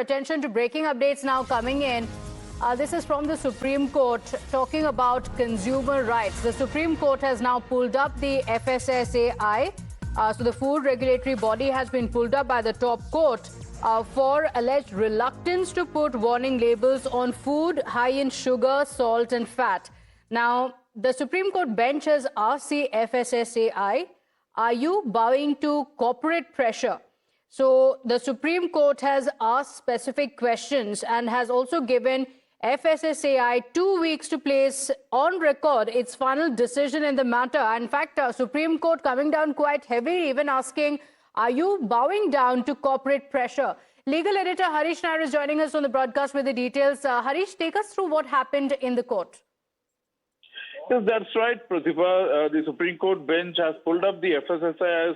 attention to breaking updates now coming in. This is from the Supreme Court talking about consumer rights. The Supreme Court has now pulled up the FSSAI. So the food regulatory body has been pulled up by the top court for alleged reluctance to put warning labels on food high in sugar, salt and fat. Now, the Supreme Court bench has asked the FSSAI, are you bowing to corporate pressure? So the Supreme Court has asked specific questions and has also given FSSAI 2 weeks to place on record its final decision in the matter. In fact, Supreme Court coming down quite heavy, even asking, are you bowing down to corporate pressure? Legal editor Harish Nair is joining us on the broadcast with the details. Harish, take us through what happened in the court. Yes, that's right, Pratibha. The Supreme Court bench has pulled up the FSSAI,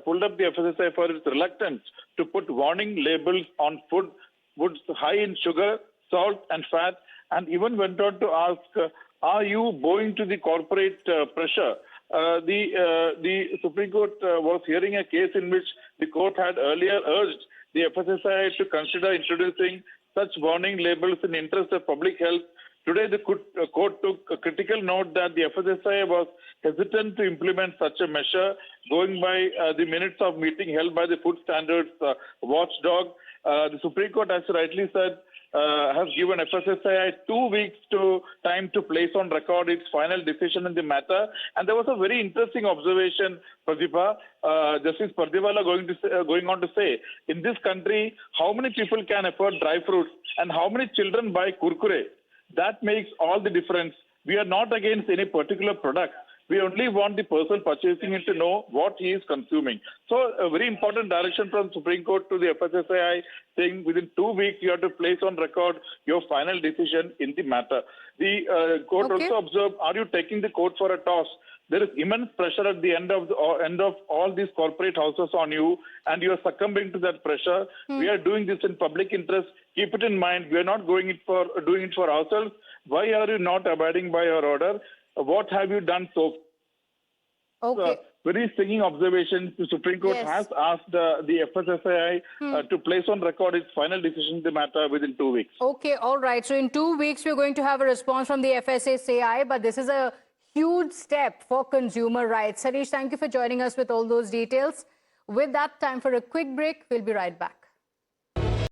pulled up the FSSAI for its reluctance to put warning labels on foods high in sugar, salt and fat, and even went on to ask, are you bowing to the corporate pressure? The Supreme Court was hearing a case in which the court had earlier urged the FSSAI to consider introducing such warning labels in the interest of public health. Today, the court took a critical note that the FSSAI was hesitant to implement such a measure, going by the minutes of meeting held by the Food Standards Watchdog. The Supreme Court, as you rightly said, has given FSSAI 2 weeks time to place on record its final decision in the matter. And there was a very interesting observation, Pratibha. Justice Pardiwala going on to say, in this country, how many people can afford dry fruits and how many children buy kurkure? That makes all the difference. We are not against any particular product. We only want the person purchasing it to know what he is consuming. So a very important direction from Supreme Court to the FSSAI saying within 2 weeks you have to place on record your final decision in the matter. The court also observed, are you taking the court for a toss? There is immense pressure at the end of all these corporate houses on you, and you are succumbing to that pressure. We are doing this in public interest. Keep it in mind. We are not doing it for ourselves. Why are you not abiding by your order? What have you done so far? Okay. Very stinging observation. The Supreme Court has asked the FSSAI to place on record its final decision in the matter within 2 weeks. Okay, all right. So in 2 weeks, we're going to have a response from the FSSAI, but this is a huge step for consumer rights. Harish, thank you for joining us with all those details. With that, time for a quick break. We'll be right back.